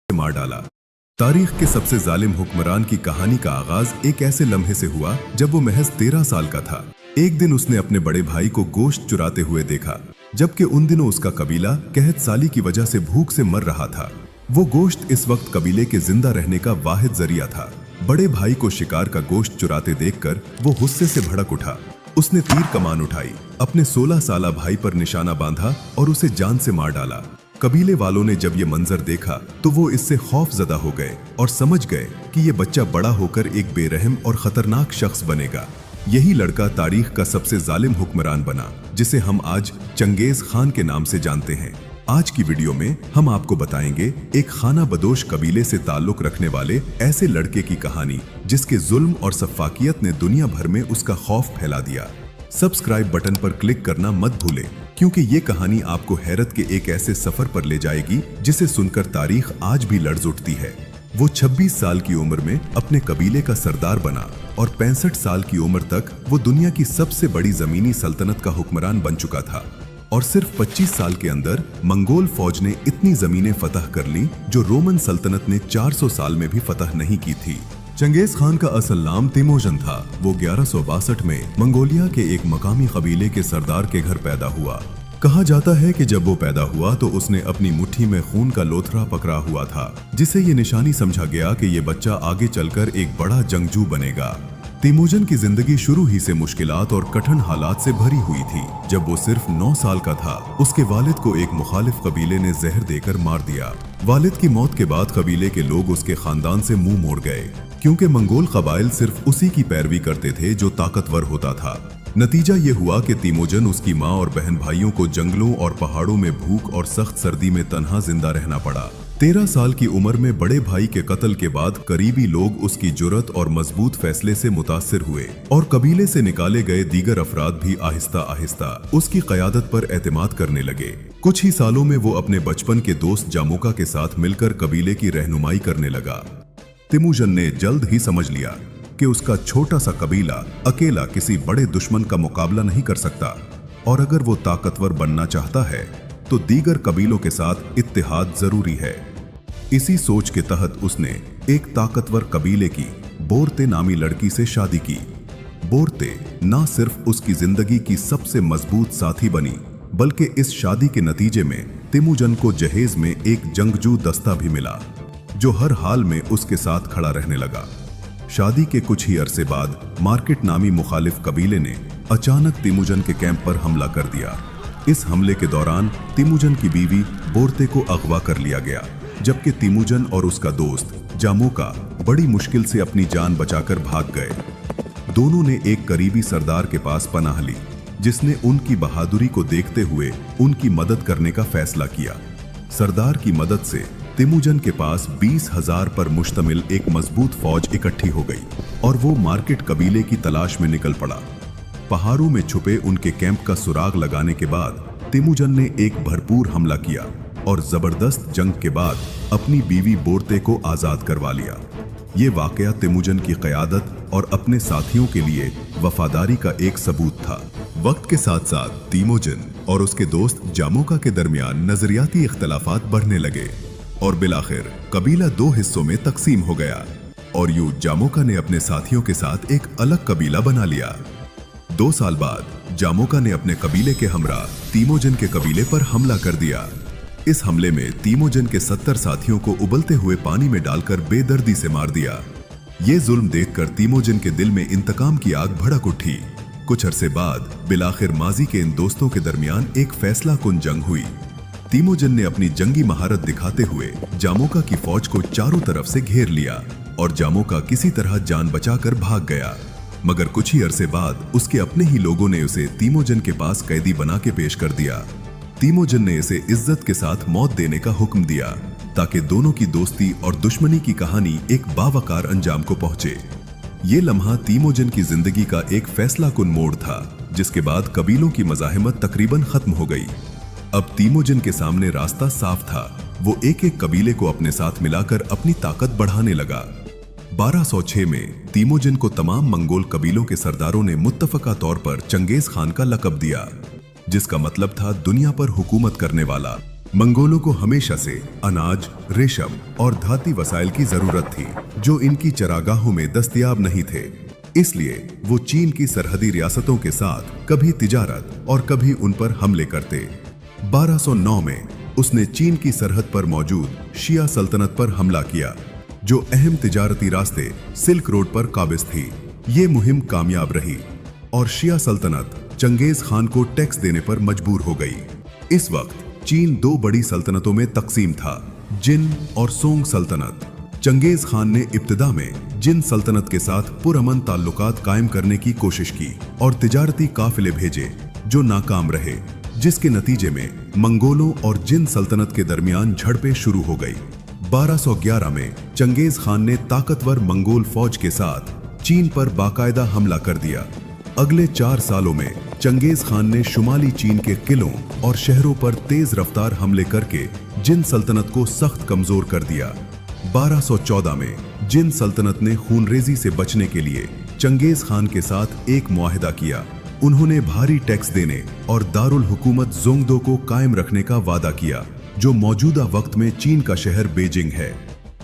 मार डाला। तारीख के सबसे जालिम हुक्मरान की कहानी का आगाज एक ऐसे लम्हे से हुआ जब वो महज 13 साल का था। एक दिन उसने अपने बड़े भाई को गोश्त चुराते हुए देखा, जबकि उन दिनों उसका कबीला कहत साली की वजह से भूख से मर रहा था। वो गोश्त इस वक्त कबीले के जिंदा रहने का वाहिद जरिया था। बड़े भाई को शिकार का गोश्त चुराते देखकर वो गुस्से से भड़क उठा। उसने तीर कमान उठाई, अपने 16 साला भाई पर निशाना बांधा और उसे जान से मार डाला। कबीले वालों ने जब ये मंजर देखा तो वो इससे खौफजदा हो गए और समझ गए कि ये बच्चा बड़ा होकर एक बेरहम और खतरनाक शख्स बनेगा। यही लड़का तारीख का सबसे जालिम हुक्मरान बना, जिसे हम आज चंगेज खान के नाम से जानते हैं। आज की वीडियो में हम आपको बताएंगे एक खाना बदोश कबीले से ताल्लुक रखने वाले ऐसे लड़के की कहानी, जिसके जुल्म और सफाकियत ने दुनिया भर में उसका खौफ फैला दिया। सब्सक्राइब बटन पर क्लिक करना मत भूलें, क्योंकि ये कहानी आपको हैरत के एक ऐसे सफर पर ले जाएगी जिसे सुनकर तारीख आज भी लर्ज उठती है। वो 26 साल की उम्र में अपने कबीले का सरदार बना और 65 साल की उम्र तक वो दुनिया की सबसे बड़ी जमीनी सल्तनत का हुक्मरान बन चुका था। और सिर्फ 25 साल के अंदर मंगोल फौज ने इतनी जमीनें फतह कर ली जो रोमन सल्तनत ने 400 साल में भी फतह नहीं की थी। चंगेज खान का असल नाम तिमोजन था। वो 1162 में मंगोलिया के एक मकामी कबीले के सरदार के घर पैदा हुआ। कहा जाता है कि जब वो पैदा हुआ तो उसने अपनी मुट्ठी में खून का लोथरा पकड़ा हुआ था, जिसे ये निशानी समझा गया कि ये बच्चा आगे चलकर एक बड़ा जंगजू बनेगा। तिमोजन की जिंदगी शुरू ही से मुश्किलात और कठिन हालात से भरी हुई थी। जब वो सिर्फ 9 साल का था, उसके वालिद को एक मुखालिफ कबीले ने जहर देकर मार दिया। वालिद की मौत के बाद कबीले के लोग उसके खानदान से मुंह मोड़ गए, क्योंकि मंगोल कबाइल सिर्फ उसी की पैरवी करते थे जो ताकतवर होता था। नतीजा ये हुआ कि तिमोजन, उसकी माँ और बहन भाइयों को जंगलों और पहाड़ों में भूख और सख्त सर्दी में तन्हा जिंदा रहना पड़ा। 13 साल की उम्र में बड़े भाई के कत्ल के बाद करीबी लोग उसकी जुर्रत और मजबूत फैसले से मुतासिर हुए और कबीले से निकाले गए दीगर अफराद भी आहिस्ता आहिस्ता उसकी क़यादत पर एतमाद करने लगे। कुछ ही सालों में वो अपने बचपन के दोस्त जामोका के साथ मिलकर कबीले की रहनुमाई करने लगा। तिमोजन ने जल्द ही समझ लिया कि उसका छोटा सा कबीला अकेला किसी बड़े दुश्मन का मुकाबला नहीं कर सकता, और अगर वो ताकतवर बनना चाहता है तो दीगर कबीलों के साथ इत्तेहाद जरूरी है। इसी सोच के तहत उसने एक ताकतवर कबीले की बोरते नामी लड़की से शादी की। बोरते ना सिर्फ उसकी जिंदगी की सबसे मजबूत साथी बनी, बल्कि इस शादी के नतीजे में तिमोजन को जहेज में एक जंगजू दस्ता भी मिला, जो हर हाल में उसके साथ खड़ा रहने लगा। शादी के कुछ ही अरसे बाद मार्केट नामी मुखालिफ कबीले ने अचानक तिमोजन के कैंप पर हमला कर दिया। इस हमले के दौरान तिमोजन की बीवी बोरते को अगवा कर लिया गया, जबकि तिमोजन और उसका दोस्त जामोका बड़ी मुश्किल से अपनी जान बचाकर भाग गए। दोनों ने एक करीबी सरदार के पास पनाह ली, जिसने उनकी बहादुरी को देखते हुए उनकी मदद करने का फैसला किया। सरदार की मदद से तिमोजन के पास 20,000 पर मुश्तमिल एक मजबूत फौज इकट्ठी हो गई और वो मार्केट कबीले की तलाश में निकल पड़ा। पहाड़ों में छुपे उनके कैंप का सुराग लगाने के बाद तिमोजन ने एक भरपूर हमला किया और जबरदस्त जंग के बाद अपनी बीवी बोरते को आजाद करवा लिया। ये वाकया तिमोजन की क़यादत और अपने साथियों के लिए वफादारी का एक सबूत था। वक्त के साथ साथ तिमोजन और उसके दोस्त जामोका के दरमियान नजरियाती इख्तलाफात बढ़ने लगे और बिलाखिर कबीला 2 हिस्सों में तकसीम हो गया और यूं जामोका ने अपने साथियों के साथ एक अलग कबीला बना लिया। 2 साल बाद जामोका ने अपने कबीले के हमरा तिमोजन के कबीले पर हमला कर दिया। इस हमले में तिमोजन के 70 साथियों को उबलते हुए पानी में डालकर बेदर्दी से मार दिया। ये जुल्म देखकर तिमोजन के दिल में इंतकाम की आग भड़क उठी। कुछ अरसे बाद बिलाखिर माजी के इन दोस्तों के दरमियान एक फैसला कुन जंग हुई। तिमोजन ने अपनी जंगी महारत दिखाते हुए जामोका की फौज को चारों तरफ से घेर लिया और जामोका किसी तरह जान बचाकर भाग गया। मगर कुछ ही अरसे बाद उसके अपने ही लोगों ने उसे तिमोजन के पास कैदी बना के पेश कर दिया। तिमोजन ने इसे इज्जत के साथ मौत देने का हुक्म दिया, ताकि दोनों की दोस्ती और दुश्मनी की कहानी एक बावकार अंजाम को पहुंचे। ये लम्हा तिमोजन की जिंदगी का एक फैसला कुन मोड़ था, जिसके बाद कबीलों की मज़ाहिमत तकरीबन खत्म हो गई। अब तिमोजन के सामने रास्ता साफ था। वो एक एक कबीले को अपने साथ मिलाकर अपनी ताकत बढ़ाने लगा। 1206 में तिमोजन को तमाम मंगोल कबीलों के सरदारों ने मुत्तफका तौर पर चंगेज खान का लक़ब दिया, जिसका मतलब था दुनिया पर हुकूमत करने वाला। मंगोलों को हमेशा से अनाज, रेशम और धाती वसाइल की जरूरत थी, जो इनकी चरागाहों में दस्तयाब नहीं थे। इसलिए वो चीन की सरहदी रियासतों के साथ कभी तिजारत और कभी उन पर हमले करते। 1209 में उसने चीन की सरहद पर मौजूद शिया सल्तनत पर हमला किया, जो अहम तिजारती रास्ते सिल्क रोड पर काबिज थी। ये मुहिम कामयाब रही और शिया सल्तनत चंगेज खान को टैक्स देने पर मजबूर हो गई। इस वक्त चीन दो बड़ी सल्तनतों में तकसीम था, जिन और सोंग सल्तनत। चंगेज खान ने इब्तिदा में जिन सल्तनत के साथ पुरअमन ताल्लुकात कायम करने की कोशिश की और तिजारती काफिले भेजे, जो नाकाम रहे, जिसके नतीजे में मंगोलों और जिन सल्तनत के दरमियान झड़पें शुरू हो गई। 1211 में चंगेज खान ने ताकतवर मंगोल फौज के साथ चीन पर बाकायदा हमला कर दिया। अगले 4 सालों में चंगेज खान ने शुमाली चीन के किलों और शहरों पर तेज रफ्तार हमले करके जिन सल्तनत को सख्त कमजोर कर दिया। 1214 में जिन सल्तनत ने खूनरेजी से बचने के लिए चंगेज खान के साथ एक मुआहिदा किया। उन्होंने भारी टैक्स देने और दारुल हुकूमत जोंगदो को कायम रखने का वादा किया, जो मौजूदा वक्त में चीन का शहर बीजिंग है।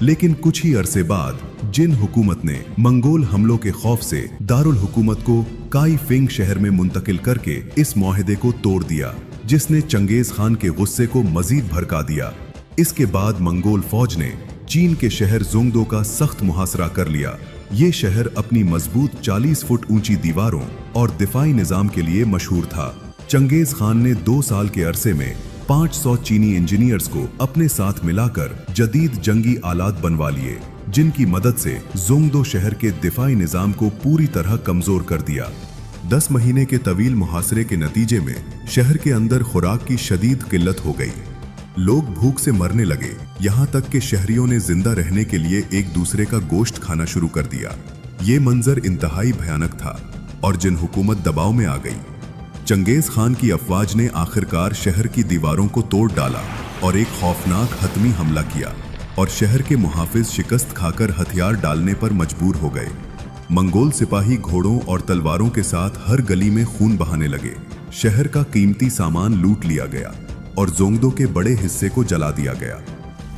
लेकिन कुछ ही अरसे बाद जिन हुकूमत ने मंगोल हमलों के खौफ से दारुल हुकूमत को काई फिंग शहर में मुंतकिल करके इस मुआहिदे को तोड़ दिया, जिसने चंगेज खान के गुस्से को मजीद भड़का दिया। इसके बाद मंगोल फौज ने चीन के शहर जोंगदो का सख्त मुहासरा कर लिया। ये शहर अपनी मजबूत 40 फुट ऊंची दीवारों और दिफाई निजाम के लिए मशहूर था। चंगेज खान ने 2 साल के अरसे में 500 चीनी इंजीनियर्स को अपने साथ मिलाकर जदीद जंगी आलात बनवा लिए, जिनकी मदद से जोंगदो शहर के दिफाई निजाम को पूरी तरह कमजोर कर दिया। 10 महीने के तवील मुहासरे के नतीजे में शहर के अंदर खुराक की शदीद किल्लत हो गई। लोग भूख से मरने लगे, यहाँ तक कि शहरियों ने जिंदा रहने के लिए एक दूसरे का गोश्त खाना शुरू कर दिया। ये मंजर इंतहाई भयानक था और जिन हुकूमत दबाव में आ गई। चंगेज खान की अफवाज ने आखिरकार शहर की दीवारों को तोड़ डाला और एक खौफनाक हतमी हमला किया और शहर के मुहाफिज शिकस्त खाकर हथियार डालने पर मजबूर हो गए। मंगोल सिपाही घोड़ों और तलवारों के साथ हर गली में खून बहाने लगे। शहर का कीमती सामान लूट लिया गया और जोंगदो के बड़े हिस्से को जला दिया गया।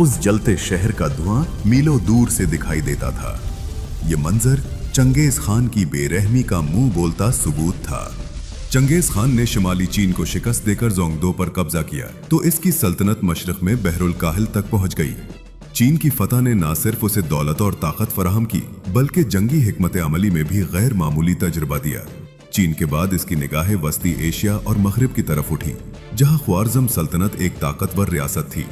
उस जलते शहर का धुआं मीलों दूर से दिखाई देता था। ये मंजर चंगेज खान की बेरहमी का मुंह बोलता सबूत था। चंगेज खान ने शुमाली चीन को शिकस्त देकर जोंगदो पर कब्जा किया तो इसकी सल्तनत मशरक में बहरुल काहिल तक पहुंच गई। चीन की फतह ने न सिर्फ उसे दौलत और ताकत फराहम की, बल्कि जंगी हिकमत अमली में भी गैर मामूली तजुर्बा दिया। चीन के बाद इसकी निगाहें वस्ती एशिया और मगरिब की तरफ उठी, जहां ख्वारज़म सल्तनत एक ताकतवर रियासत थी।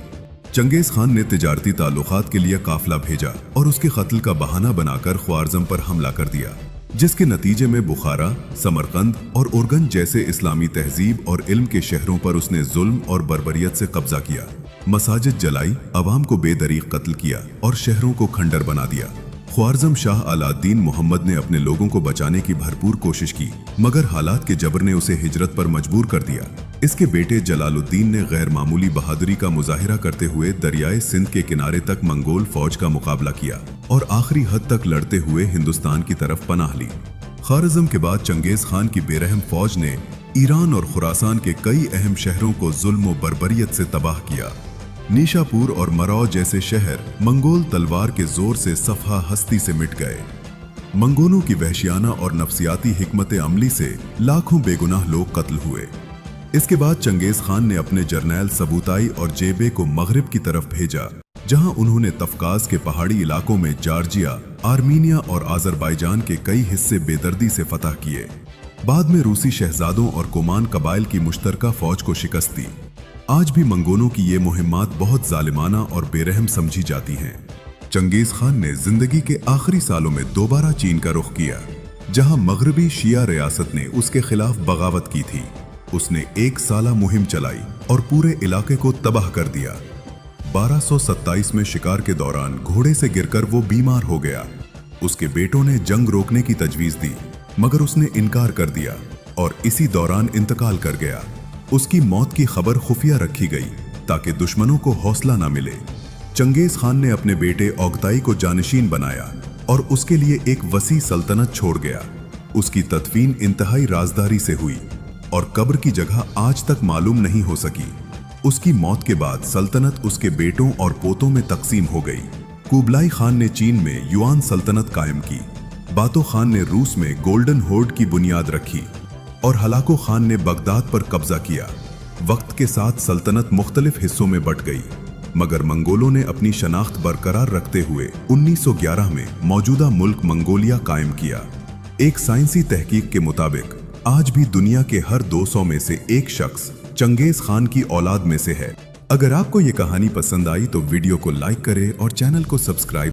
चंगेज खान ने तिजारती ताल्लुकात के लिए काफिला भेजा और उसके कत्ल का बहाना बनाकर ख्वारज़म पर हमला कर दिया, जिसके नतीजे में बुखारा, समरकंद और उर्गन जैसे इस्लामी तहजीब और इल्म के शहरों पर उसने जुल्म और बर्बरियत से कब्जा किया। मसाजिद जलाई, अवाम को बेदरीक कत्ल किया और शहरों को खंडर बना दिया। ख्वारज़म शाह अलाउद्दीन मोहम्मद ने अपने लोगों को बचाने की भरपूर कोशिश की, मगर हालात के जबर ने उसे हिजरत पर मजबूर कर दिया। इसके बेटे जलालुद्दीन ने गैर मामूली बहादुरी का मुजाहिरा करते हुए दरियाए सिंध के किनारे तक मंगोल फौज का मुकाबला किया और आखिरी हद तक लड़ते हुए हिंदुस्तान की तरफ पनाह ली। ख्वारिज़म के बाद चंगेज खान की बेरहम फौज ने ईरान और खुरासान के कई अहम शहरों को जुल्म और बर्बरियत से तबाह किया। निशापुर और मरौ जैसे शहर मंगोल तलवार के जोर से सफा हस्ती से मिट गए। मंगोलों की वहशियाना और नफसियाती हिकमत अमली से लाखों बेगुनाह लोग कत्ल हुए। इसके बाद चंगेज खान ने अपने जर्नैल सबूताई और जेबे को मगरिब की तरफ भेजा, जहां उन्होंने तफकाज के पहाड़ी इलाकों में जॉर्जिया, आर्मीनिया और आज़रबाईजान के कई हिस्से बेदर्दी से फतह किए। बाद में रूसी शहजादों और कोमान कबाइल की मुश्तरका फौज को शिकस्त दी। आज भी मंगोलों की ये मुहिम्मात बहुत जालिमाना और बेरहम समझी जाती हैं। चंगेज खान ने जिंदगी के आखिरी सालों में दोबारा चीन का रुख किया, जहां मगरबी शिया रियासत ने उसके खिलाफ बगावत की थी। उसने 1 साला मुहिम चलाई और पूरे इलाके को तबाह कर दिया। 1227 में शिकार के दौरान घोड़े से गिरकर वो बीमार हो गया। उसके बेटों ने जंग रोकने की तजवीज दी, मगर उसने इनकार कर दिया और इसी दौरान इंतकाल कर गया। उसकी मौत की खबर खुफिया रखी गई ताकि दुश्मनों को हौसला न मिले। चंगेज खान ने अपने बेटे ओगताई को जानशीन बनाया और उसके लिए एक वसी सल्तनत छोड़ गया। उसकी तदफीन इंतहाई राजदारी से हुई और कब्र की जगह आज तक मालूम नहीं हो सकी। उसकी मौत के बाद सल्तनत उसके बेटों और पोतों में तकसीम हो गई। कुबलाई खान ने चीन में युआन सल्तनत कायम की, बातो खान ने रूस में गोल्डन होर्ड की बुनियाद रखी और हलाको खान ने बगदाद पर कब्जा किया। वक्त के साथ सल्तनत मुख्तलिफ हिस्सों में बंट गई, मगर मंगोलों ने अपनी शनाख्त बरकरार रखते हुए 1911 में मौजूदा मुल्क मंगोलिया कायम किया। एक साइंसी तहकीक के मुताबिक आज भी दुनिया के हर 200 में से एक शख्स चंगेज खान की औलाद में से है। अगर आपको ये कहानी पसंद आई तो वीडियो को लाइक करें और चैनल को सब्सक्राइब